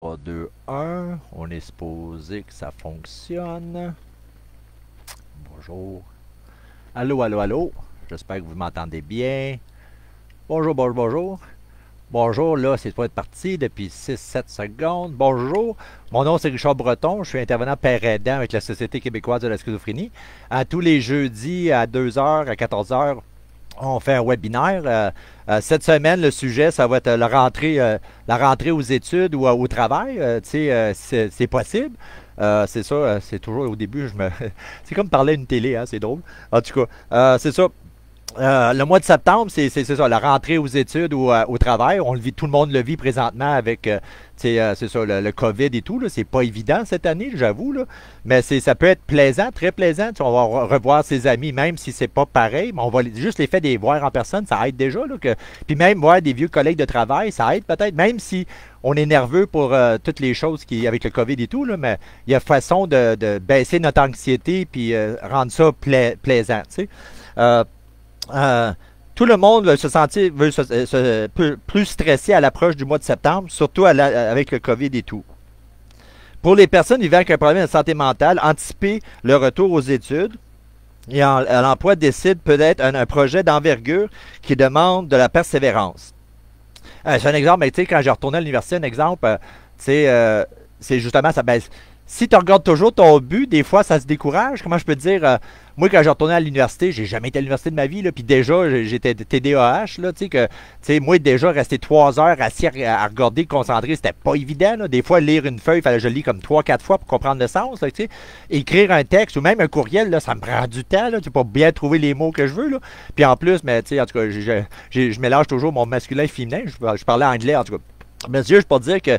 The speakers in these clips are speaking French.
3, 2, 1. On est supposé que ça fonctionne. Bonjour. Allô, allô, allô. J'espère que vous m'entendez bien. Bonjour, bonjour, bonjour. Bonjour, là, c'est pas être parti depuis 6-7 secondes. Bonjour. Mon nom, c'est Richard Breton. Je suis intervenant père aidant avec la Société québécoise de la schizophrénie. À tous les jeudis à 2 heures, à 14 heures, on fait un webinaire. Cette semaine, le sujet, ça va être la rentrée aux études ou au travail. C'est possible. C'est ça, c'est toujours au début, c'est comme parler à une télé, hein, c'est drôle. En tout cas, c'est ça. Le mois de septembre, c'est ça, la rentrée aux études ou au travail. On le vit, tout le monde le vit présentement avec c'est ça, le COVID et tout. C'est pas évident cette année, j'avoue. Mais ça peut être plaisant, très plaisant. On va revoir ses amis, même si c'est pas pareil. Mais on va juste les faire des voir en personne, ça aide déjà. Puis même voir des vieux collègues de travail, ça aide peut-être, même si on est nerveux pour toutes les choses avec le COVID et tout. Mais il y a façon de baisser notre anxiété puis rendre ça plaisant. Tout le monde veut se sentir plus stressé à l'approche du mois de septembre, surtout avec le COVID et tout. Pour les personnes vivant avec un problème de santé mentale, anticiper le retour aux études et à l'emploi décide peut-être un projet d'envergure qui demande de la persévérance. C'est un exemple, mais tu sais, quand j'ai retourné à l'université, un exemple, c'est justement ça baisse. Si tu regardes toujours ton but, des fois, ça se décourage. Comment je peux te dire, moi, quand j'ai retourné à l'université, j'ai jamais été à l'université de ma vie, puis déjà, j'étais TDAH, moi, déjà, rester 3 heures assis à regarder, concentré, c'était pas évident, là. Des fois, lire une feuille, il fallait que je lis comme 3-4 fois pour comprendre le sens, là, écrire un texte ou même un courriel, là, ça me prend du temps, là, pour bien trouver les mots que je veux, là. Puis en plus, mais, en tout cas, je mélange toujours mon masculin et féminin, je parlais anglais, en tout cas. Mais juste pour dire que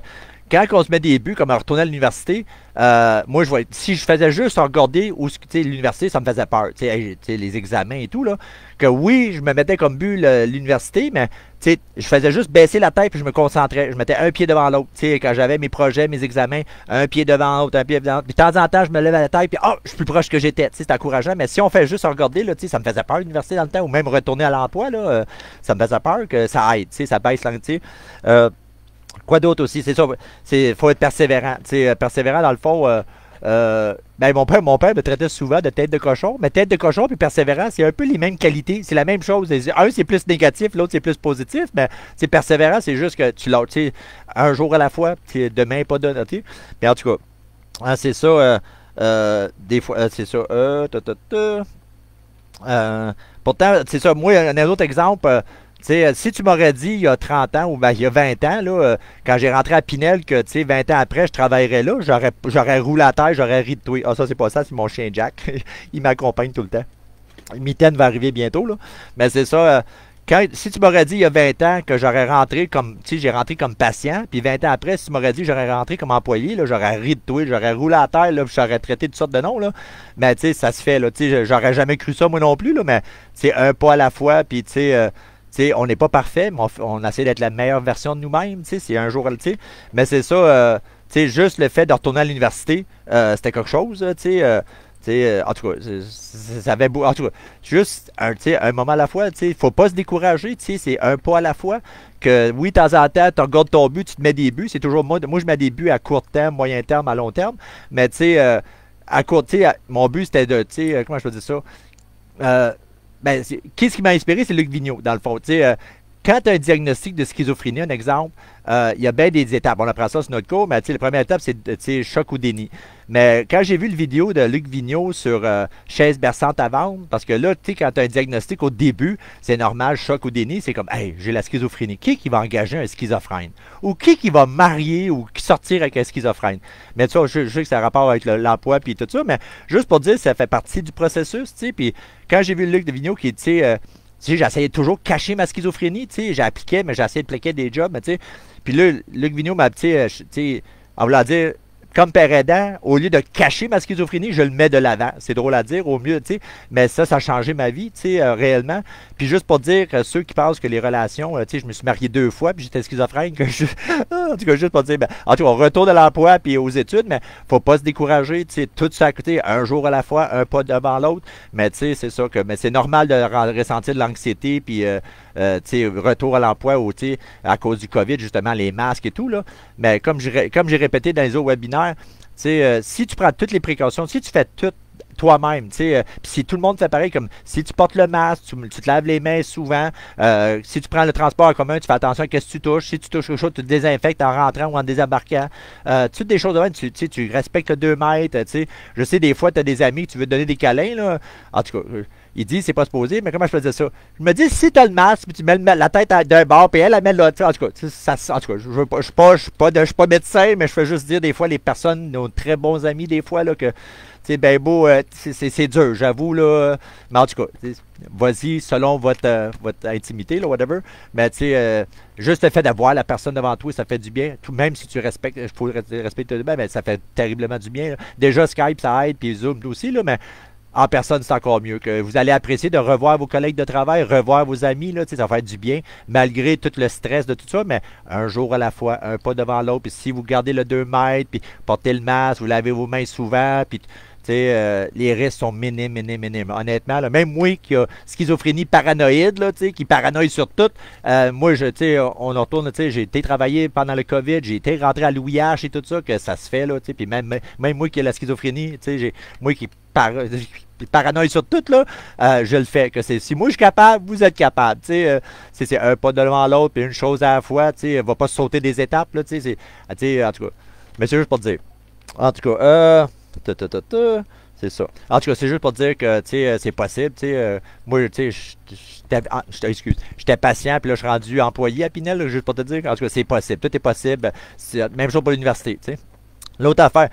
quand on se met des buts, comme à retourner à l'université, moi, si je faisais juste regarder l'université, ça me faisait peur. Les examens et tout, là. Que oui, je me mettais comme but l'université, mais je faisais juste baisser la tête et je me concentrais. Je mettais un pied devant l'autre. Quand j'avais mes projets, mes examens, un pied devant l'autre, un pied devant l'autre. Puis de temps en temps, je me levais la tête, puis je suis plus proche que j'étais. C'est encourageant. Mais si on fait juste regarder, là, ça me faisait peur l'université dans le temps, ou même retourner à l'emploi, là, ça me faisait peur que ça aide. Ça baisse l'anxiété. Quoi d'autre aussi? C'est ça. Faut être persévérant. Persévérant, dans le fond, ben mon père me traitait souvent de tête de cochon. Mais tête de cochon et persévérant, c'est un peu les mêmes qualités. C'est la même chose. Un, c'est plus négatif, l'autre, c'est plus positif. Mais persévérant, c'est juste que tu l'as, un jour à la fois, demain, pas demain. Mais en tout cas, c'est ça. Des fois, c'est ça. Pourtant, c'est ça. Moi, un autre exemple. Si tu m'aurais dit il y a 30 ans ou il y a 20 ans, là, quand j'ai rentré à Pinel, que 20 ans après, je travaillerais là, j'aurais roulé à terre, j'aurais ri de toi. Ah, ça, c'est pas ça, c'est mon chien Jack. Il m'accompagne tout le temps. Mitaine va arriver bientôt, là. Mais c'est ça. Si tu m'aurais dit il y a 20 ans que j'aurais rentré comme, j'ai rentré comme patient, puis 20 ans après, si tu m'aurais dit que j'aurais rentré comme employé, là, j'aurais ri de toi, j'aurais roulé à terre, là, puis j'aurais traité toutes sortes de noms, là. Mais, ça se fait, là. J'aurais jamais cru ça, moi non plus, là, mais c'est un pas à la fois, puis, on n'est pas parfait, mais on essaie d'être la meilleure version de nous-mêmes, c'est un jour, mais c'est ça, juste le fait de retourner à l'université, c'était quelque chose, en tout cas, ça avait beau, en tout cas, juste un moment à la fois, il ne faut pas se décourager, c'est un pas à la fois, que oui, de temps en temps, tu regardes ton but, tu te mets des buts, c'est toujours moi, je mets des buts à court terme, moyen terme, à long terme, mais à court, mon but c'était de, comment je peux dire ça, qu'est-ce qui m'a inspiré, c'est Luc Vigneault, dans le fond. Quand tu as un diagnostic de schizophrénie, un exemple, il y a bien des étapes. On apprend ça sur notre cours, mais la première étape, c'est choc ou déni. Mais quand j'ai vu le vidéo de Luc Vigneault sur chaise berçante à vendre, parce que là, quand tu as un diagnostic au début, c'est normal, choc ou déni, c'est comme, hey, j'ai la schizophrénie. Qui va engager un schizophrène? Ou qui va marier ou sortir avec un schizophrène? Mais tu vois, je sais que ça a rapport avec l'emploi puis tout ça, mais juste pour dire, ça fait partie du processus, puis quand j'ai vu Luc Vigneault qui, j'essayais toujours de cacher ma schizophrénie, j'appliquais, mais j'essayais de plaquer des jobs, mais puis là, Luc Vigneault m'a, en voulant dire, comme père aidant, au lieu de cacher ma schizophrénie, je le mets de l'avant. C'est drôle à dire, au mieux, mais ça a changé ma vie, réellement. Puis juste pour dire, ceux qui pensent que les relations, je me suis marié 2 fois, puis j'étais schizophrène, en tout cas, juste pour dire, en tout cas, on retourne à l'emploi, puis aux études, mais faut pas se décourager, tout ça à côté, un jour à la fois, un pas devant l'autre, mais c'est ça, mais c'est normal de ressentir de l'anxiété, puis tu sais, retour à l'emploi ou tu sais, à cause du COVID, justement, les masques et tout, là. Mais comme j'ai répété dans les autres webinaires, tu sais, si tu prends toutes les précautions, si tu fais tout toi-même, tu sais, puis si tout le monde fait pareil, comme si tu portes le masque, tu te laves les mains souvent, si tu prends le transport en commun, tu fais attention à ce que tu touches, si tu touches quelque chose, tu te désinfectes en rentrant ou en désembarquant, toutes des choses de même, tu respectes le 2 mètres, tu sais, je sais des fois, tu as des amis que tu veux te donner des câlins, là, en tout cas, il dit c'est pas supposé, mais comment je faisais ça? Je me dis, si tu as le masque, puis tu mets la tête d'un bord, puis elle met l'autre, en tout cas, en tout cas, je suis pas médecin, mais je fais juste dire, des fois, les personnes, nos très bons amis, des fois, là, que c'est bien beau, c'est dur, j'avoue, là. Mais en tout cas, vas-y selon votre intimité, là, whatever. Mais tu sais, juste le fait d'avoir la personne devant toi, ça fait du bien. Tout, même si tu respectes, il faut respecter le bien, mais ça fait terriblement du bien, là. Déjà, Skype, ça aide, puis Zoom aussi, là, mais en personne, c'est encore mieux. Que vous allez apprécier de revoir vos collègues de travail, revoir vos amis, là, ça va faire du bien, malgré tout le stress de tout ça, mais un jour à la fois, un pas devant l'autre, puis si vous gardez le 2 mètres, puis portez le masque, vous lavez vos mains souvent, puis les risques sont minimes, minimes, minimes. Honnêtement, là, même moi qui a schizophrénie paranoïde, là, qui paranoïe sur tout, moi, on retourne, j'ai été travailler pendant le COVID, j'ai été rentré à l'OUIH et tout ça, que ça se fait, là, puis même moi qui ai la schizophrénie, moi qui paranoïe sur tout, là, je le fais. Que si moi je suis capable, vous êtes capable. C'est un pas devant l'autre, puis une chose à la fois, ne va pas sauter des étapes, là, en tout cas. Mais c'est juste pour te dire. En tout cas, c'est ça. En tout cas, c'est juste pour te dire que c'est possible. Moi, j'étais patient, puis là, je suis rendu employé à Pinel, là, juste pour te dire. En tout cas, c'est possible. Tout est possible. Même chose pour l'université. L'autre affaire.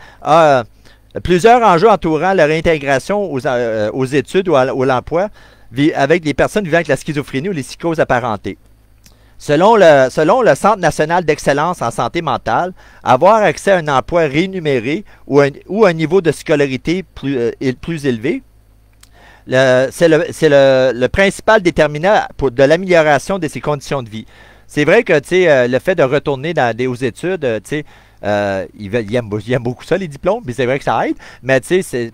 Plusieurs enjeux entourant la réintégration aux études ou à l'emploi avec les personnes vivant avec la schizophrénie ou les psychoses apparentées. Selon le Centre national d'excellence en santé mentale, avoir accès à un emploi rémunéré ou un niveau de scolarité plus élevé, c'est le principal déterminant de l'amélioration de ses conditions de vie. C'est vrai que le fait de retourner aux études, il aime beaucoup ça, les diplômes, puis c'est vrai que ça aide, mais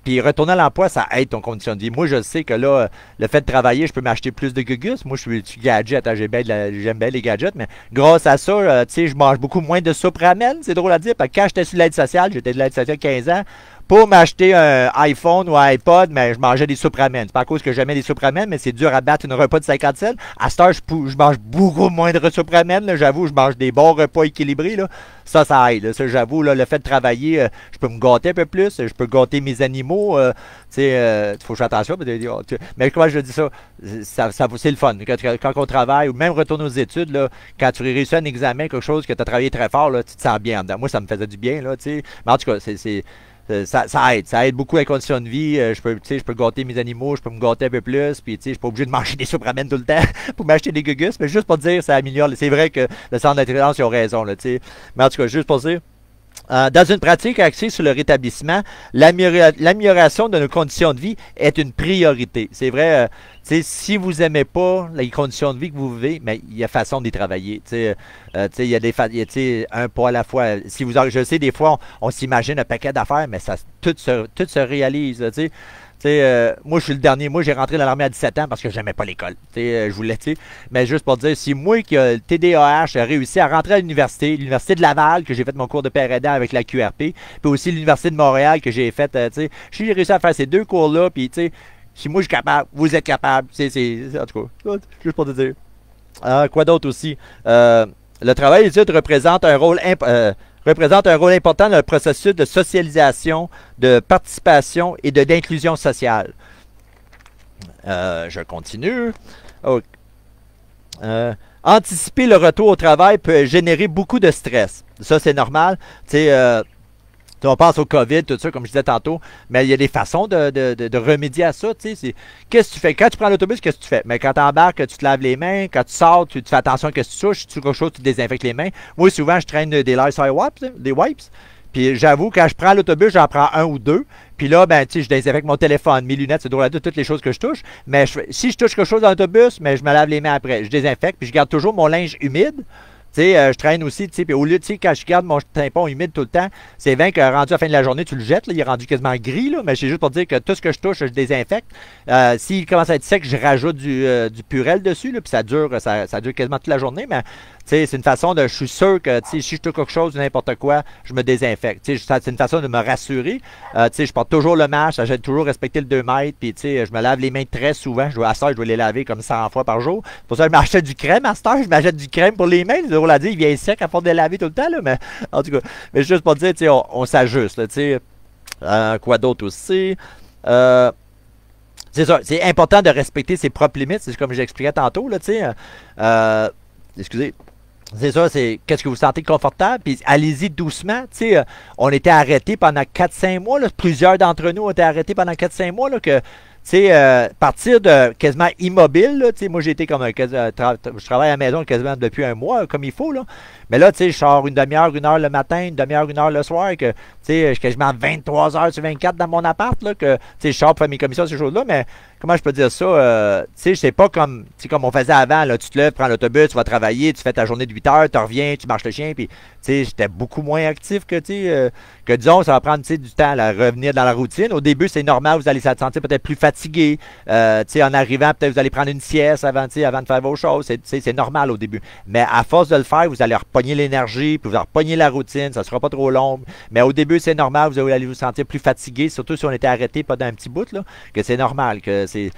puis retourner à l'emploi, ça aide ton condition de vie. Moi, je sais que là, le fait de travailler, je peux m'acheter plus de gugus. Moi, je suis gadget, j'aime bien les gadgets, mais grâce à ça, je mange beaucoup moins de soupe ramen, c'est drôle à dire, parce que quand j'étais sur l'aide sociale, j'étais de l'aide sociale 15 ans, pour m'acheter un iPhone ou un iPod, mais je mangeais des soupes ramen. C'est pas à cause que j'aimais des soupes ramen, mais c'est dur à battre une repas de 50 cents. À cette heure, je mange beaucoup moins de soupes ramen. J'avoue, je mange des bons repas équilibrés. Là. Ça aide. Ça, j'avoue, le fait de travailler, je peux me gâter un peu plus. Je peux gâter mes animaux. Il faut faire attention. Mais comment je dis ça? C'est le fun. Quand on travaille, ou même retourner aux études, là, quand tu réussis un examen, quelque chose que tu as travaillé très fort, là, tu te sens bien dedans. Moi, ça me faisait du bien. Là, mais en tout cas, ça aide beaucoup la condition de vie. Je peux gâter mes animaux, je peux me gâter un peu plus, puis je suis pas obligé de manger des soupes ramen tout le temps pour m'acheter des gugus, mais juste pour dire, ça améliore. C'est vrai que le centre d'excellence, ils ont raison, là, mais en tout cas, juste pour dire, dans une pratique axée sur le rétablissement, l'amélioration de nos conditions de vie est une priorité. C'est vrai, si vous n'aimez pas les conditions de vie que vous vivez, mais il y a façon d'y travailler. Il y a un pas à la fois. Je sais, des fois, on s'imagine un paquet d'affaires, mais tout se réalise. Moi, je suis le dernier. Moi, j'ai rentré dans l'armée à 17 ans parce que j'aimais pas l'école. Je voulais, mais juste pour dire, si moi qui a le TDAH a réussi à rentrer à l'université de Laval, que j'ai fait mon cours de père aidant avec la QRP, puis aussi l'université de Montréal que j'ai fait, j'ai réussi à faire ces deux cours-là, puis si moi je suis capable, vous êtes capable. En tout cas, juste pour te dire. Quoi d'autre aussi? Le travail d'études représente un rôle important dans le processus de socialisation, de participation et d'inclusion sociale. Je continue. Anticiper le retour au travail peut générer beaucoup de stress. Ça, c'est normal. On pense au COVID, tout ça, comme je disais tantôt, mais il y a des façons de remédier à ça. Qu'est-ce que tu fais? Quand tu prends l'autobus, qu'est-ce que tu fais? Mais quand tu embarques, tu te laves les mains. Quand tu sors, tu fais attention à ce que tu touches. Si tu touches quelque chose, tu désinfectes les mains. Moi, souvent, je traîne des Lysol wipes, des wipes. Puis j'avoue, quand je prends l'autobus, j'en prends un ou deux. Puis là, je désinfecte mon téléphone, mes lunettes, c'est drôle à dire, toutes les choses que je touche. Mais si je touche quelque chose dans l'autobus, mais je me lave les mains après. Je désinfecte, puis je garde toujours mon linge humide. Tu sais, je traîne aussi, tu sais, puis au lieu, tu sais, quand je garde mon tampon humide tout le temps, c'est vain que rendu à la fin de la journée, tu le jettes, là, il est rendu quasiment gris, là, mais c'est juste pour dire que tout ce que je touche, je désinfecte. S'il commence à être sec, je rajoute du Purel dessus, là, puis ça dure quasiment toute la journée, mais tu sais, c'est une façon de, je suis sûr que, tu sais, si je touche quelque chose, n'importe quoi, je me désinfecte. Tu sais, c'est une façon de me rassurer. Tu sais, je porte toujours le masque, j'ai toujours respecté le 2 mètres, puis tu sais, je me lave les mains très souvent. À ça, je dois les laver comme 100 fois par jour. Pour ça, je m'achète du crème à cette heure, je m'achète du crème pour les mains. On l'a dit, il vient sec à force de les laver tout le temps, là, mais en tout cas, mais juste pour dire, tu sais, on s'ajuste, là, tu sais. Quoi d'autre aussi? C'est ça, c'est important de respecter ses propres limites, c'est comme j'expliquais tantôt, là, tu sais. Excusez. C'est ça, c'est qu'est-ce que vous sentez confortable, puis allez-y doucement. Tu sais, on était arrêtés pendant 4-5 mois, là, plusieurs d'entre nous ont été arrêtés pendant 4-5 mois, là, que tu sais, partir de quasiment immobile, là, tu sais, moi j'ai été comme je travaille à la maison quasiment depuis un mois, comme il faut, là. Mais là, tu sais, je sors une demi-heure, 1 heure le matin, une demi-heure, 1 heure le soir, que, tu sais, je suis quasiment 23 heures sur 24 dans mon appart, là, que, tu sais, je sors pour faire mes commissions, ces choses-là, mais comment je peux dire ça, tu sais, c'est pas comme, tu sais, comme on faisait avant, là, tu te lèves, prends l'autobus, tu vas travailler, tu fais ta journée de 8 heures, tu reviens, tu marches le chien, puis, tu sais, j'étais beaucoup moins actif que, tu sais, que disons, ça va prendre, tu sais, du temps à revenir dans la routine. Au début, c'est normal, vous allez se sentir peut-être plus fatigué, tu sais, en arrivant, peut-être vous allez prendre une sieste avant, tu sais, avant de faire vos choses, c'est normal au début. Mais à force de le faire, vous allez repogner l'énergie, puis vous allez repogner la routine, ça sera pas trop long. Mais au début, c'est normal, vous allez vous sentir plus fatigué, surtout si on était arrêté pas d'un petit bout, là, que c'est normal, que c'est,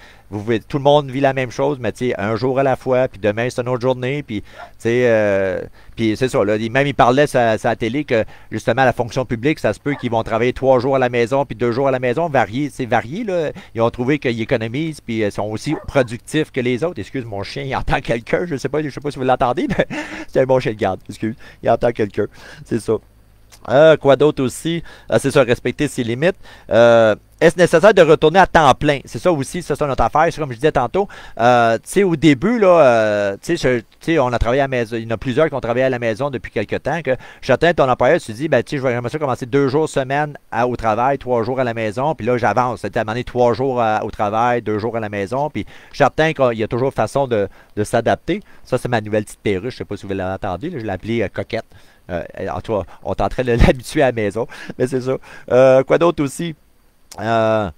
tout le monde vit la même chose, mais tu sais, un jour à la fois, puis demain c'est une autre journée, puis tu sais, puis c'est ça, là, même il parlait sur la télé que justement la fonction publique, ça se peut qu'ils vont travailler 3 jours à la maison, puis 2 jours à la maison, c'est varié, là. Ils ont trouvé qu'ils économisent, puis ils sont aussi productifs que les autres. Excuse, mon chien, il entend quelqu'un, je sais pas si vous l'entendez, mais c'est un bon chien de garde, excuse, il entend quelqu'un, c'est ça. Quoi d'autre aussi? C'est ça, respecter ses limites. Est-ce nécessaire de retourner à temps plein? C'est ça aussi, ça c'est notre affaire. C'est comme je disais tantôt. Tu sais, au début, là, tu sais, on a travaillé à la maison. Il y en a plusieurs qui ont travaillé à la maison depuis quelques temps. Que chacun ton employeur, tu te dis, ben, tu sais, je vais vraiment ça commencer 2 jours semaine au travail, 3 jours à la maison. Puis là, j'avance. C'était à un moment donné 3 jours au travail, 2 jours à la maison. Puis je suis certain qu'il y a toujours façon de s'adapter. Ça, c'est ma nouvelle petite perruche. Je sais pas si vous l'entendez. Là, je l'ai appelée Coquette. En tout cas, on est en train de l'habituer à la maison. Mais c'est ça. Quoi d'autre aussi? Oui,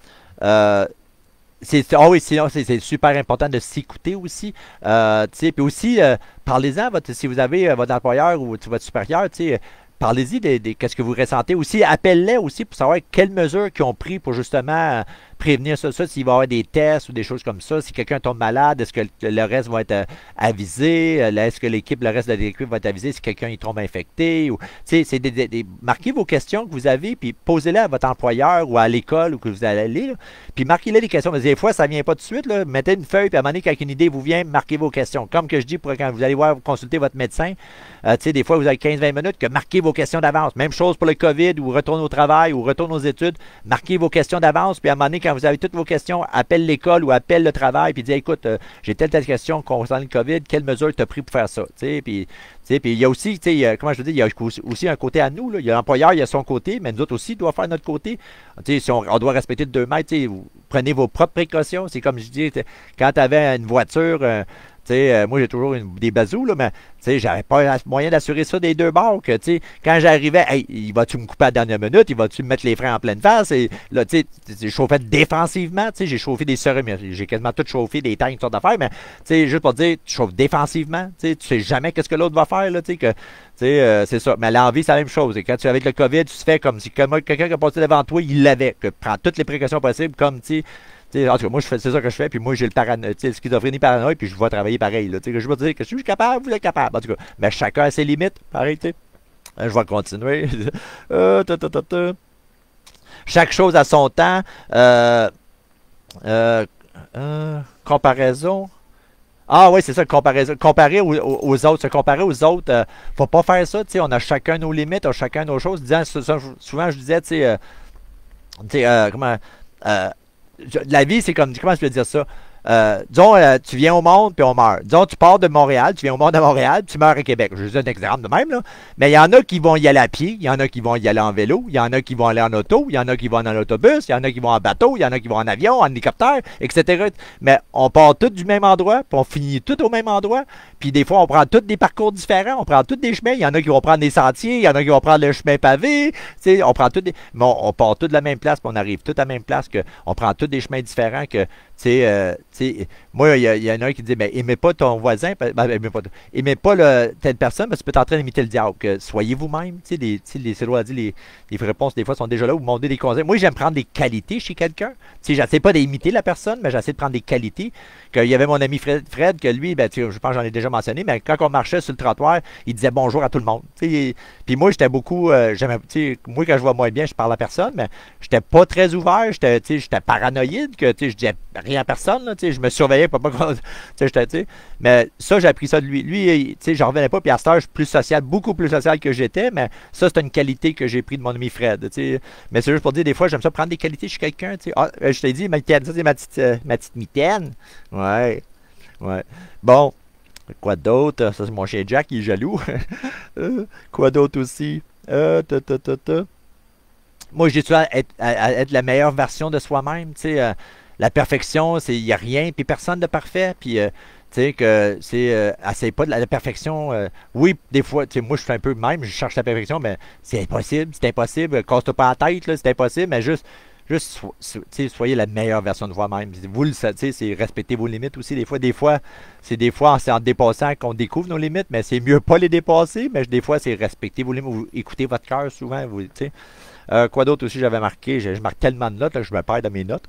sinon, c'est super important de s'écouter aussi. Puis aussi, parlez-en, si vous avez votre employeur ou votre supérieur, parlez-y de qu'est-ce que vous ressentez aussi. Appelez-les aussi pour savoir quelles mesures qu'ils ont pris pour justement prévenir ça. S'il va y avoir des tests ou des choses comme ça. Si quelqu'un tombe malade, est-ce que le reste va être avisé? Est-ce que le reste de l'équipe va être avisé si quelqu'un y tombe infecté? Marquez vos questions que vous avez, puis posez-les à votre employeur ou à l'école où que vous allez aller. Là. Puis marquez-les les questions. Mais des fois, ça ne vient pas tout de suite. Là. Mettez une feuille, puis à un moment donné, quand une idée vous vient, marquez vos questions. Comme que je dis, quand vous allez consulter votre médecin, des fois, vous avez 15-20 minutes, que marquez vos questions d'avance. Même chose pour le COVID, ou retourne au travail, ou retourne aux études. Marquez vos questions d'avance, puis à un moment donné, quand vous avez toutes vos questions, appelle l'école ou appelle le travail, puis dis, écoute, j'ai telle question concernant le COVID, quelle mesure tu as pris pour faire ça? Puis il y a aussi, comment je veux dire, il y a aussi un côté à nous. Là. Il y a l'employeur, il y a son côté, mais nous autres aussi, doit faire notre côté. Si on doit respecter le 2 mètres, vous prenez vos propres précautions. C'est comme je dis, quand tu avais une voiture, moi j'ai toujours des bazous, là, mais j'avais pas moyen d'assurer ça des 2 bords. Que, quand j'arrivais, hey, il va-tu me couper à la dernière minute, il va-tu me mettre les freins en pleine face? Et là, j'ai chauffé défensivement, j'ai chauffé des cérémonies, j'ai quasiment tout chauffé, des tanks, toutes sortes d'affaires, mais juste pour dire, tu chauffes défensivement, tu sais jamais qu'est-ce que l'autre va faire, là, c'est ça. Mais l'envie, c'est la même chose. Et quand tu es avec le COVID, tu te fais comme si quelqu'un qui a passé devant toi, il l'avait. Prends toutes les précautions possibles, comme, en tout cas, moi, c'est ça que je fais, puis moi, j'ai le schizophrénie paranoïa, puis je vais travailler pareil. Là, je vais dire que je suis capable, vous êtes capable. En tout cas, mais chacun a ses limites, pareil, tu sais. Je vais continuer. Chaque chose a son temps. Comparaison. Ah oui, c'est ça, comparaison. Comparer aux autres. Se comparer aux autres, faut pas faire ça, tu sais. On a chacun nos limites, on a chacun nos choses. Souvent, je disais, comment... la vie, c'est comme, comment je peux dire ça? disons, tu viens au monde, puis on meurt. Disons, tu pars de Montréal, tu viens au monde à Montréal, puis tu meurs à Québec. Je vous donne un exemple de même, là. Mais il y en a qui vont y aller à pied, il y en a qui vont y aller en vélo, il y en a qui vont aller en auto, il y en a qui vont en autobus, il y en a qui vont en bateau, il y en a qui vont en avion, en hélicoptère, etc. Mais on part tous du même endroit, puis on finit tous au même endroit. Puis des fois, on prend tous des parcours différents, on prend tous des chemins. Il y en a qui vont prendre des sentiers, il y en a qui vont prendre le chemin pavé. On prend tous des. Mais on part tous de la même place, puis on arrive tous à la même place. On prend tous des chemins différents. Moi, il y en a un qui dit, ben, aimez pas ton voisin, aimez pas telle personne, parce que tu peux être en train d'imiter le diable. Soyez vous-même. C'est droit à dire, les réponses, des fois, sont déjà là. Vous demandez des conseils. Moi, j'aime prendre des qualités chez quelqu'un. J'essaie pas d'imiter la personne, mais j'essaie de prendre des qualités. Il y avait mon ami Fred que lui, ben, je pense que j'en ai déjà mentionné, mais quand on marchait sur le trottoir, il disait bonjour à tout le monde. Puis moi, j'étais beaucoup. Moi, quand je vois moins bien, je parle à personne, mais j'étais pas très ouvert. J'étais paranoïde, que je disais rien à personne. Là, je me surveillais pas. Mais ça, j'ai appris ça de lui. Lui, j'en revenais pas. Puis à cette heure, je suis plus social, beaucoup plus social que j'étais, mais ça, c'est une qualité que j'ai pris de mon ami Fred. Mais c'est juste pour dire, des fois, j'aime ça prendre des qualités chez quelqu'un. Ah, je t'ai dit, mitaine, ça, c'est ma petite mitaine. Ouais. Ouais. Bon. Quoi d'autre? Ça, c'est mon chien Jack, il est jaloux. Quoi d'autre aussi? Moi, je dis souvent être la meilleure version de soi-même. La perfection, il n'y a rien, puis personne de parfait. Puis, que essaye pas de la perfection. Oui, des fois, moi, je fais un peu même, je cherche la perfection, mais c'est impossible. Casse-toi pas la tête, là, c'est impossible, mais juste soyez la meilleure version de vous-même. Vous le savez, c'est respecter vos limites aussi. Des fois, c'est en dépassant qu'on découvre nos limites, mais c'est mieux pas les dépasser. Mais des fois, c'est respecter vos limites. Vous écoutez votre cœur souvent. Quoi d'autre aussi, j'avais marqué. Je marque tellement de notes, là, que je me perds dans mes notes.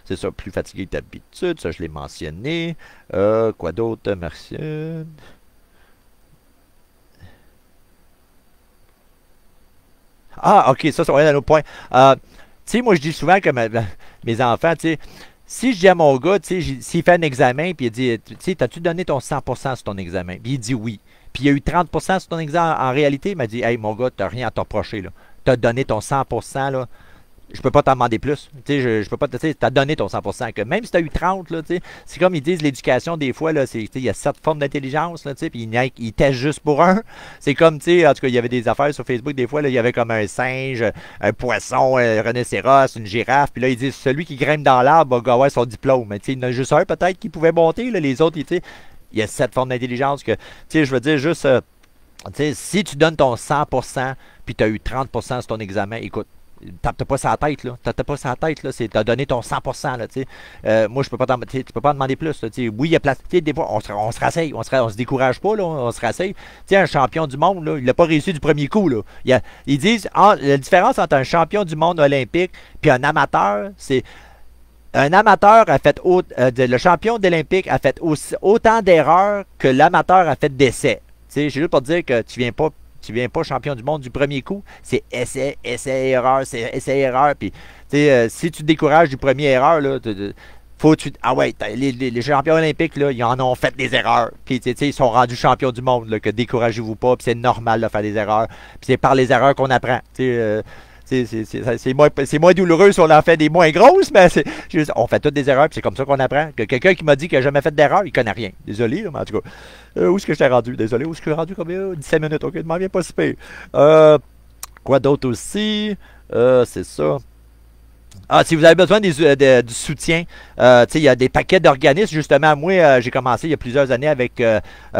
C'est ça, plus fatigué que d'habitude. Ça, je l'ai mentionné. Quoi d'autre, merci. Ah, ok, ça, c'est un autre point. Moi, je dis souvent que mes enfants, si je dis à mon gars, s'il fait un examen, puis il dit, t'as-tu donné ton 100% sur ton examen? Puis il dit oui. Puis il y a eu 30% sur ton examen. En réalité, il m'a dit, hey, mon gars, t'as rien à te reprocher, là. T'as donné ton 100%, là. Je peux pas t'en demander plus. Je peux pas t'as donné ton 100%. Que même si tu as eu 30, là, c'est comme ils disent l'éducation, des fois, là, il y a 7 formes d'intelligence, là, puis ils testent juste pour un. C'est comme, en tout cas, il y avait des affaires sur Facebook, des fois, là, il y avait comme un singe, un poisson, un rhinocéros, une girafe, puis là, ils disent celui qui grimpe dans l'arbre va avoir son diplôme. Mais il y en a juste un peut-être qui pouvait monter, là, les autres, il y a 7 formes d'intelligence que, je veux dire, juste, si tu donnes ton 100%, puis tu as eu 30% sur ton examen, écoute, t'as pas sa tête, là. T'as pas sa tête, là. T'as donné ton 100%, là, moi, je peux pas tu peux pas en demander plus, là, oui, il y a place, des fois, on se rasseye, on se décourage pas, là, on se rasseye. Un champion du monde, là, il n'a pas réussi du premier coup, là. Ils disent, la différence entre un champion du monde olympique puis un amateur, c'est un amateur a fait, le champion d'Olympique a fait autant d'erreurs que l'amateur a fait d'essais. C'est juste pour dire que tu viens pas champion du monde du premier coup. C'est essai, erreur, c'est essai, erreur. Puis, si tu te décourages du premier erreur, là, ah ouais, les champions olympiques, là, ils en ont fait des erreurs. Puis, ils sont rendus champions du monde, là, que découragez-vous pas. Puis, c'est normal de faire des erreurs. Puis, c'est par les erreurs qu'on apprend. C'est moins douloureux si on en fait des moins grosses, mais on fait toutes des erreurs, puis c'est comme ça qu'on apprend. Que quelqu'un qui m'a dit qu'il n'a jamais fait d'erreur, il connaît rien. Désolé, là, mais en tout cas. Où est-ce que je t'ai rendu? Désolé, où est-ce que je t'ai rendu? Combien? 17 minutes, ok, ne m'en viens pas si pire. Quoi d'autre aussi? C'est ça. Ah, si vous avez besoin du soutien, il y a des paquets d'organismes. Justement, moi, j'ai commencé il y a plusieurs années avec,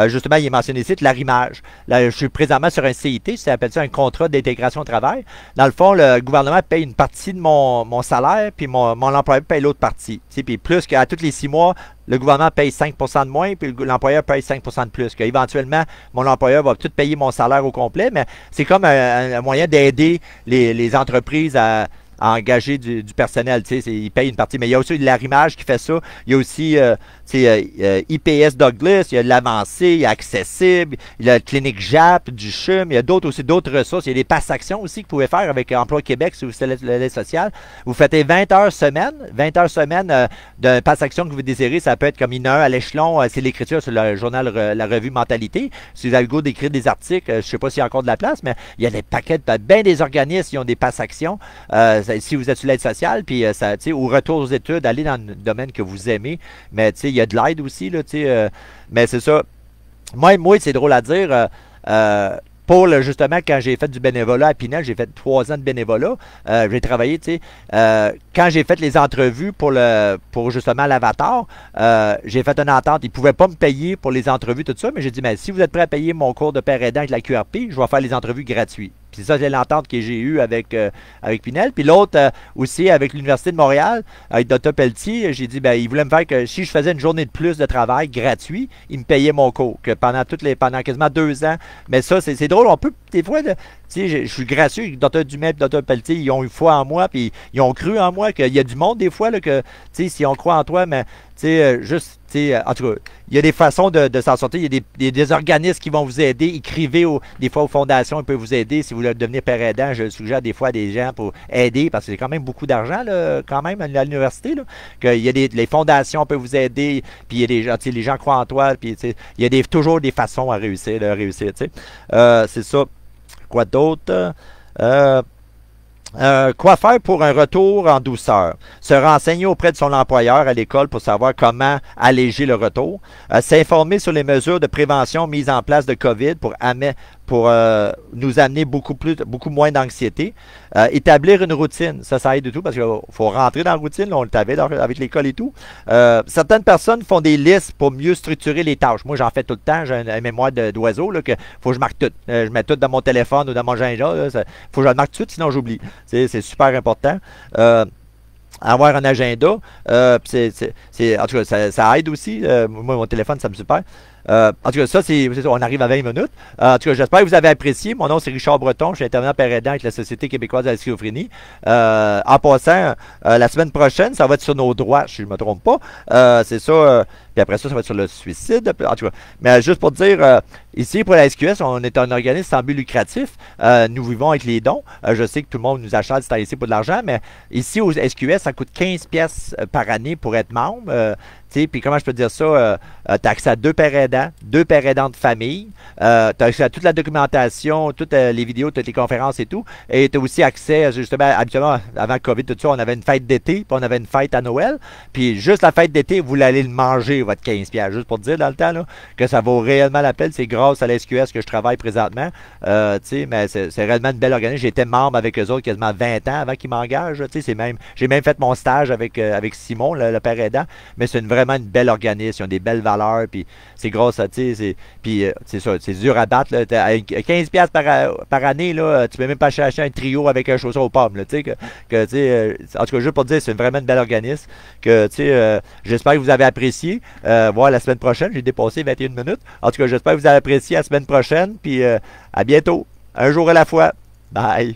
justement, il est mentionné ici, l'arrimage. Là, je suis présentement sur un CIT, ça s'appelle ça un contrat d'intégration au travail. Dans le fond, le gouvernement paye une partie de mon salaire, puis mon employeur paye l'autre partie. Puis plus qu'à tous les 6 mois, le gouvernement paye 5% de moins, puis l'employeur paye 5% de plus. Éventuellement, mon employeur va tout payer mon salaire au complet, mais c'est comme un moyen d'aider les entreprises à engager du personnel, ils payent une partie. Mais il y a aussi l'arrimage qui fait ça. Il y a aussi IPS Douglas, il y a de l'avancée, il y a Accessible, il y a Clinique JAP, du CHUM, il y a aussi d'autres ressources. Il y a des passes actions aussi que vous pouvez faire avec Emploi Québec si vous faites l'aide sociale. Vous faites 20 heures semaine d'un passe action que vous désirez. Ça peut être comme une heure à l'échelon, c'est l'écriture sur le journal, la revue Mentalité. Si vous avez le goût d'écrire des articles, je ne sais pas s'il y a encore de la place, mais il y a des paquets, bien des organismes qui ont des passes actions. si vous êtes sur l'aide sociale, puis ça, tu sais, au retour aux études, allez dans le domaine que vous aimez. Mais tu sais, il y a de l'aide aussi, là, tu sais. Mais c'est ça. Moi c'est drôle à dire. Pour justement, quand j'ai fait du bénévolat à Pinel, j'ai fait 3 ans de bénévolat. J'ai travaillé, tu sais. Quand j'ai fait les entrevues pour justement l'Avatar, j'ai fait une entente. Ils ne pouvaient pas me payer pour les entrevues, tout ça, mais j'ai dit, mais si vous êtes prêt à payer mon cours de père aidant avec la QRP, je vais faire les entrevues gratuites. Puis ça, c'est l'entente que j'ai eue avec Pinel. Puis l'autre, aussi, avec l'Université de Montréal, avec Dr. Pelletier, j'ai dit, ben, il voulait me faire que si je faisais une journée de plus de travail gratuit, il me payait mon cours. Que pendant quasiment 2 ans. Mais ça, c'est drôle. On peut, des fois, tu sais, je suis gracieux. Dr. Dumais et Dr. Pelletier, ils ont eu foi en moi, puis ils ont cru en moi, qu'il y a du monde, des fois, là, que, tu sais, si on croit en toi, mais, tu sais, juste, tu sais, en tout cas, il y a des façons de s'en sortir. Il y a des organismes qui vont vous aider. Écrivez des fois aux fondations, ils peuvent vous aider. Si vous voulez devenir père aidant, je suggère des fois à des gens pour aider, parce que c'est quand même beaucoup d'argent, là, quand même, à l'université, là. Il y a les fondations peuvent vous aider, puis il y a des gens, tu sais, les gens croient en toi, puis, tu sais, il y a toujours des façons à réussir, tu sais. C'est ça. Quoi d'autre? Quoi faire pour un retour en douceur? Se renseigner auprès de son employeur à l'école pour savoir comment alléger le retour. S'informer sur les mesures de prévention mises en place de COVID pour nous amener beaucoup moins d'anxiété. Établir une routine, ça aide du tout parce qu'il faut rentrer dans la routine, là, on le savait avec l'école et tout. Certaines personnes font des listes pour mieux structurer les tâches. Moi, j'en fais tout le temps, j'ai une mémoire d'oiseau, là, que faut que je marque tout. Je mets tout dans mon téléphone ou dans mon agenda. Il faut que je le marque tout, sinon j'oublie. C'est super important. Avoir un agenda, en tout cas, ça aide aussi. Moi, mon téléphone, ça me super. En tout cas, ça, on arrive à 20 minutes. En tout cas, j'espère que vous avez apprécié. Mon nom, c'est Richard Breton. Je suis intervenant père aidant avec la Société québécoise de la schizophrénie. En passant, la semaine prochaine, ça va être sur nos droits, si je ne me trompe pas. C'est ça. Puis après ça va être sur le suicide. En tout cas, mais juste pour dire, ici, pour la SQS, on est un organisme sans but lucratif. Nous vivons avec les dons. Je sais que tout le monde nous achète ici pour de l'argent, mais ici, au SQS, ça coûte 15 pièces par année pour être membre. Puis comment je peux dire ça? Tu as accès à 2 pères aidants, 2 pères aidants de famille. Tu as accès à toute la documentation, toutes les vidéos, toutes les conférences et tout. Et tu as aussi accès, justement, habituellement, avant le COVID, tout ça, on avait une fête d'été, puis on avait une fête à Noël. Puis juste la fête d'été, vous allez le manger, votre 15$. Juste pour te dire dans le temps là, que ça vaut réellement la peine. C'est grâce à la SQS que je travaille présentement. Mais c'est réellement une belle organisation. J'étais membre avec eux autres quasiment 20 ans avant qu'ils m'engagent. J'ai même fait mon stage avec Simon, le père aidant. Mais c'est vraiment une belle organisme. Ils ont des belles valeurs. Puis c'est grâce à, c'est ça, c'est dur à battre. Là, 15$ par année, là, tu peux même pas acheter un trio avec un chausson aux pommes. Là, en tout cas, juste pour te dire, c'est vraiment une belle organisme. J'espère que vous avez apprécié. Voir la semaine prochaine, j'ai dépassé 21 minutes. En tout cas, j'espère que vous avez apprécié la semaine prochaine. Puis à bientôt. Un jour à la fois. Bye.